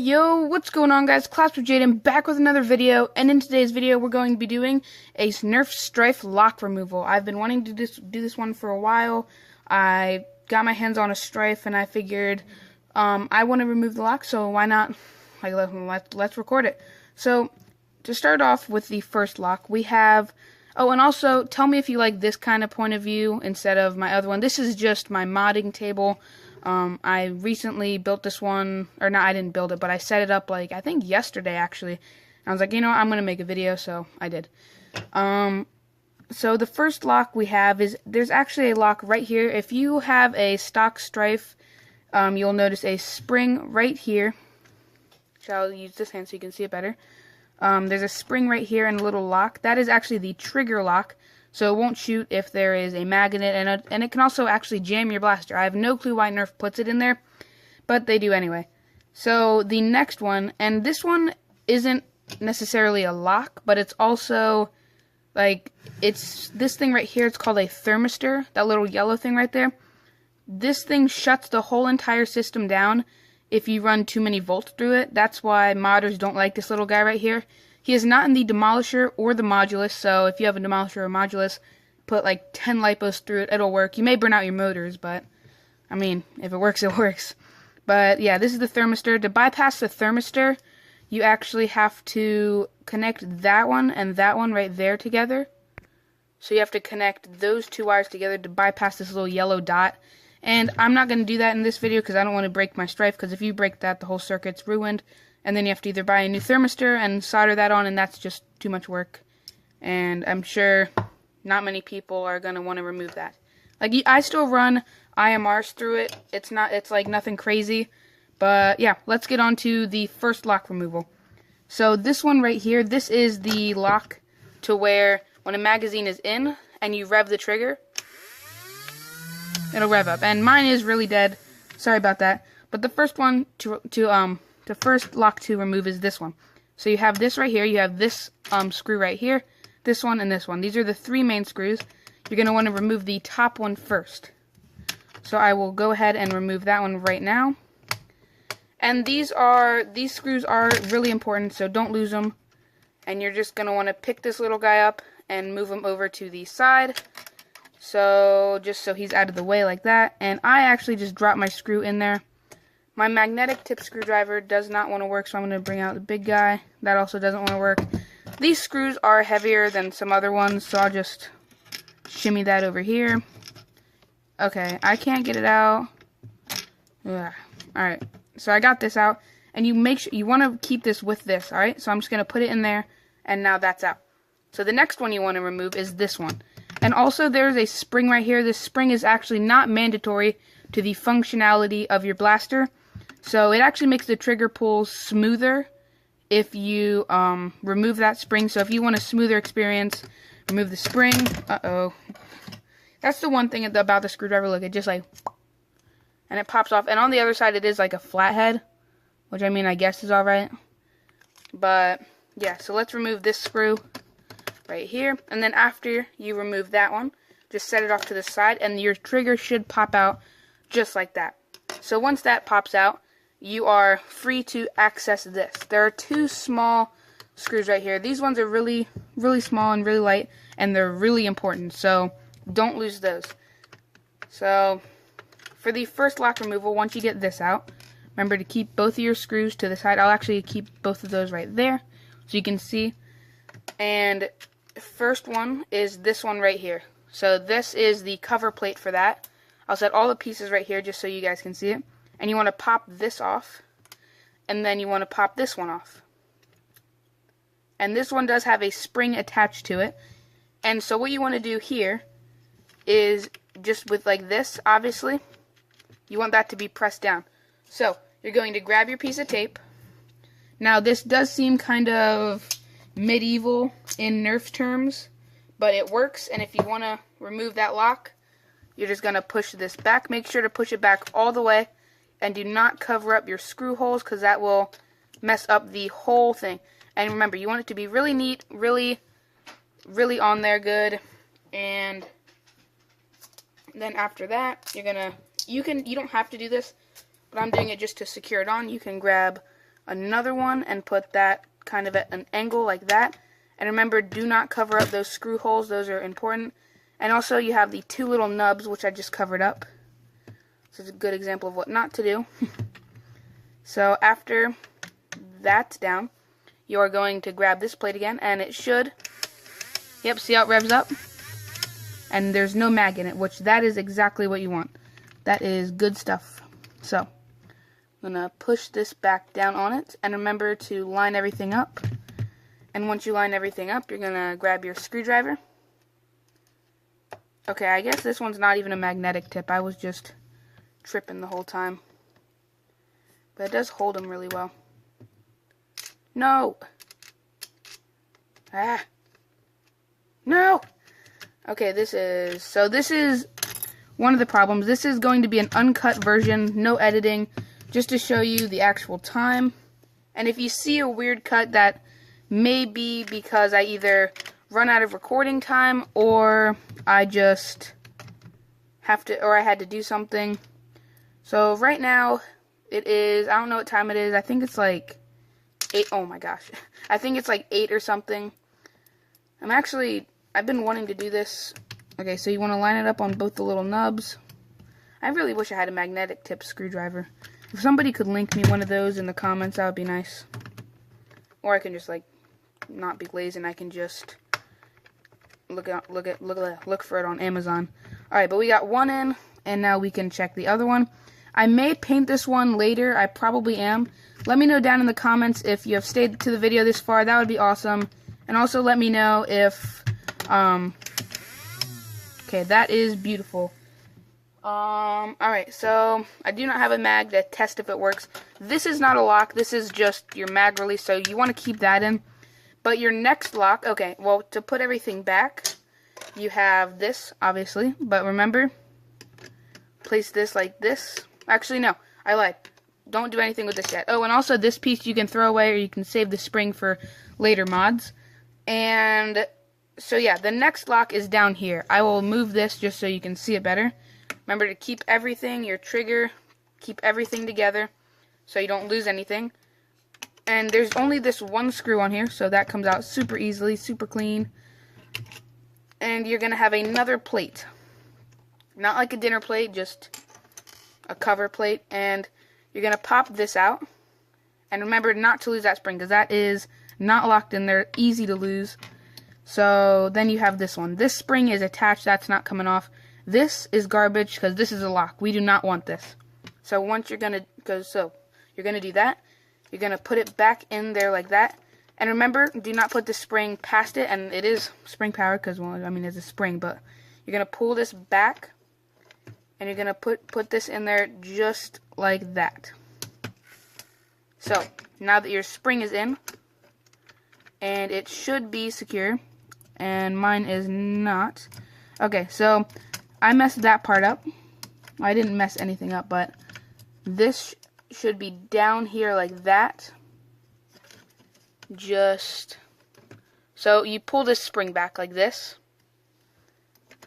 Yo, what's going on, guys? Class with Jaden back with another video, and in today's video we're going to be doing a Nerf stryfe lock removal. I've been wanting to do this one for a while. I got my hands on a stryfe and I figured I want to remove the lock, so why not? Let's record it. So to start off with the first lock, we have. Oh, and also tell me if you like this kind of point of view instead of my other one. This is just my modding table. I recently built this one, or not, I didn't build it, but I set it up, like, I think yesterday, actually. I was like, you know what, I'm going to make a video, so I did. So the first lock we have is, there's actually a lock right here. If you have a stock stryfe, you'll notice a spring right here. I'll use this hand so you can see it better. There's a spring right here and a little lock. That is actually the trigger lock. So it won't shoot if there is a magnet, and it can also actually jam your blaster. I have no clue why Nerf puts it in there, but they do anyway. So the next one, and this one isn't necessarily a lock, but it's also, like, it's this thing right here. It's called a thermistor, that little yellow thing right there. This thing shuts the whole entire system down if you run too many volts through it. That's why modders don't like this little guy right here. He is not in the demolisher or the modulus, so if you have a demolisher or modulus, put like 10 lipos through it, it'll work. You may burn out your motors, but, I mean, if it works, it works. But, yeah, this is the thermistor. To bypass the thermistor, you actually have to connect that one and that one right there together. So you have to connect those two wires together to bypass this little yellow dot. And I'm not going to do that in this video because I don't want to break my stryfe, because if you break that, the whole circuit's ruined. And then you have to either buy a new thermistor and solder that on, and that's just too much work. And I'm sure not many people are going to want to remove that. Like, I still run IMRs through it. It's like nothing crazy. But yeah, let's get on to the first lock removal. So this one right here, this is the lock to where when a magazine is in and you rev the trigger, it'll rev up. And mine is really dead. Sorry about that. But the first one the first lock to remove is this one. So you have this right here, you have this screw right here, this one, and this one. These are the three main screws. You're going to want to remove the top one first. So I will go ahead and remove that one right now. And these screws are really important, so don't lose them. And you're just going to want to pick this little guy up and move him over to the side. So just so he's out of the way like that. And I actually just dropped my screw in there. My magnetic tip screwdriver does not want to work, so I'm going to bring out the big guy. That also doesn't want to work. These screws are heavier than some other ones, so I'll just shimmy that over here. Okay, I can't get it out. Ugh. Alright, so I got this out. And you make sure you want to keep this with this, alright? So I'm just going to put it in there, and now that's out. So the next one you want to remove is this one. And also there's a spring right here. This spring is actually not mandatory to the functionality of your blaster. So it actually makes the trigger pull smoother if you remove that spring. So if you want a smoother experience, remove the spring. Uh-oh. That's the one thing about the screwdriver. Look, it just like, and it pops off. And on the other side, it is like a flathead, which I mean, I guess is alright. But yeah, so let's remove this screw right here. And then after you remove that one, just set it off to the side, and your trigger should pop out just like that. So once that pops out, you are free to access this. There are two small screws right here. These ones are really, really small and really light, and they're really important, so don't lose those. So for the first lock removal, once you get this out, remember to keep both of your screws to the side. I'll actually keep both of those right there so you can see. And first one is this one right here. So this is the cover plate for that. I'll set all the pieces right here just so you guys can see it. And you want to pop this off. And then you want to pop this one off. And this one does have a spring attached to it. And so what you want to do here is just with like this, obviously, you want that to be pressed down. So you're going to grab your piece of tape. Now this does seem kind of medieval in Nerf terms, but it works. And if you want to remove that lock, you're just going to push this back. Make sure to push it back all the way. And do not cover up your screw holes, because that will mess up the whole thing. And remember, you want it to be really neat, really, really on there good. And then after that, you're going to, you don't have to do this, but I'm doing it just to secure it on. You can grab another one and put that kind of at an angle like that. And remember, do not cover up those screw holes. Those are important. And also you have the two little nubs, which I just covered up. This is a good example of what not to do. So after that's down, you are going to grab this plate again, and it should, yep, see how it revs up? And there's no mag in it, which that is exactly what you want. That is good stuff. So, I'm going to push this back down on it, and remember to line everything up. And once you line everything up, you're going to grab your screwdriver. Okay, I guess this one's not even a magnetic tip. I was just tripping the whole time. But it does hold them really well. No! Ah! No! Okay, this is one of the problems. This is going to be an uncut version, no editing, just to show you the actual time. And if you see a weird cut, that may be because I either run out of recording time or I just have to, or I had to do something. So right now it is, I don't know what time it is. I think it's like 8. Oh my gosh. I think it's like 8 or something. I've been wanting to do this. Okay, so you want to line it up on both the little nubs. I really wish I had a magnetic tip screwdriver. If somebody could link me one of those in the comments, that would be nice. Or I can just like not be lazy and I can just look for it on Amazon. Alright, but we got one in, and now we can check the other one. I may paint this one later. I probably am. Let me know down in the comments if you have stayed to the video this far. That would be awesome. And also let me know if okay, that is beautiful. Alright, so I do not have a mag to test if it works. This is not a lock, this is just your mag release, so you want to keep that in. But your next lock, okay, well, to put everything back, you have this, obviously, but remember, place this like this. Actually, no, I lied. Don't do anything with this yet. Oh, and also this piece you can throw away, or you can save the spring for later mods. And so yeah, the next lock is down here. I will move this just so you can see it better. Remember to keep everything, your trigger, keep everything together so you don't lose anything. And there's only this one screw on here, so that comes out super easily, super clean. And you're going to have another plate. Not like a dinner plate, just a cover plate. And you're going to pop this out. And remember not to lose that spring, because that is not locked in there, easy to lose. So then you have this one. This spring is attached, that's not coming off. This is garbage because this is a lock. We do not want this. So once you're gonna do that. You're gonna put it back in there like that. And remember, do not put the spring past it. And it is spring powered because, well, I mean, it's a spring. But you're gonna pull this back, and you're gonna put this in there just like that. So now that your spring is in, and it should be secure, and mine is not. Okay, so I messed that part up. I didn't mess anything up, but this should be down here like that. Just so you pull this spring back like this,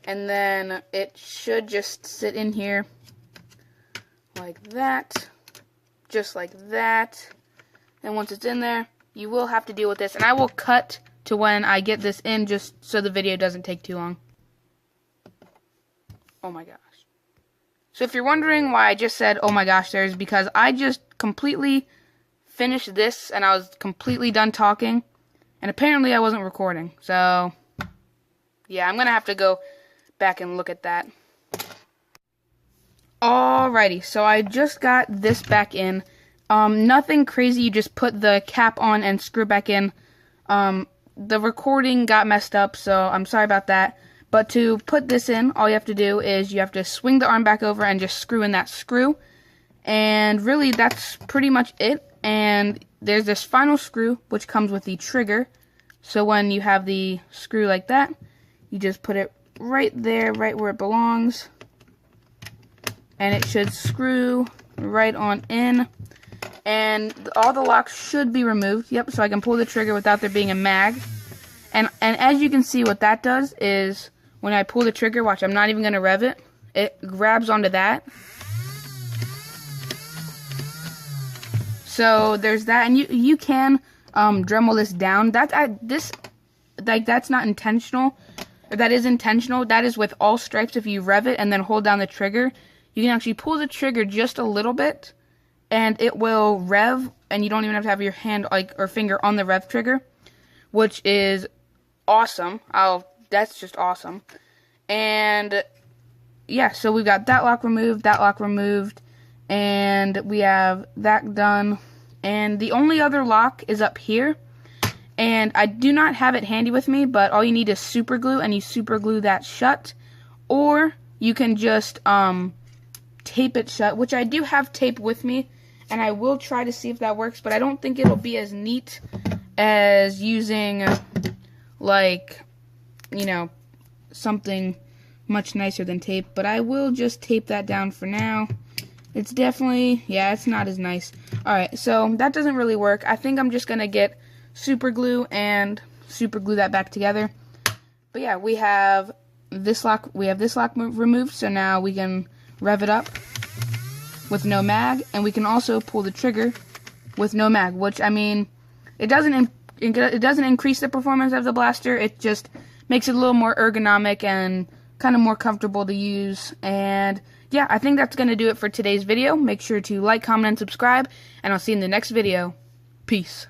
and then it should just sit in here like that, just like that. And once it's in there, you will have to deal with this, and I will cut to when I get this in just so the video doesn't take too long. Oh my gosh. So if you're wondering why I just said, oh my gosh, there's because I just completely finished this and I was completely done talking, and apparently I wasn't recording. So yeah, I'm gonna have to go back and look at that. Alrighty, so I just got this back in. Nothing crazy, you just put the cap on and screw back in. The recording got messed up, so I'm sorry about that. But to put this in, all you have to do is you have to swing the arm back over and just screw in that screw. And really, that's pretty much it. And there's this final screw, which comes with the trigger. So when you have the screw like that, you just put it right there, right where it belongs. And it should screw right on in. And all the locks should be removed. Yep, so I can pull the trigger without there being a mag. And as you can see, what that does is, when I pull the trigger, watch, I'm not even going to rev it. It grabs onto that. So there's that, and you can Dremel this down. That's not intentional. Or that is intentional. That is with all stripes. If you rev it and then hold down the trigger, you can actually pull the trigger just a little bit, and it will rev, and you don't even have to have your hand or finger on the rev trigger, which is awesome. That's just awesome. And yeah, so we've got that lock removed, and we have that done. And the only other lock is up here. And I do not have it handy with me, but all you need is super glue, and you super glue that shut. Or you can just tape it shut, which I do have tape with me, and I will try to see if that works, but I don't think it'll be as neat as using, like, you know, something much nicer than tape. But I will just tape that down for now. It's definitely, yeah, it's not as nice. Alright, so that doesn't really work. I think I'm just going to get super glue and super glue that back together. But yeah, we have this lock removed, so now we can rev it up with no mag, and we can also pull the trigger with no mag, which, I mean, it doesn't increase the performance of the blaster. It just makes it a little more ergonomic and kind of more comfortable to use. And yeah, I think that's going to do it for today's video. Make sure to like, comment, and subscribe, and I'll see you in the next video. Peace.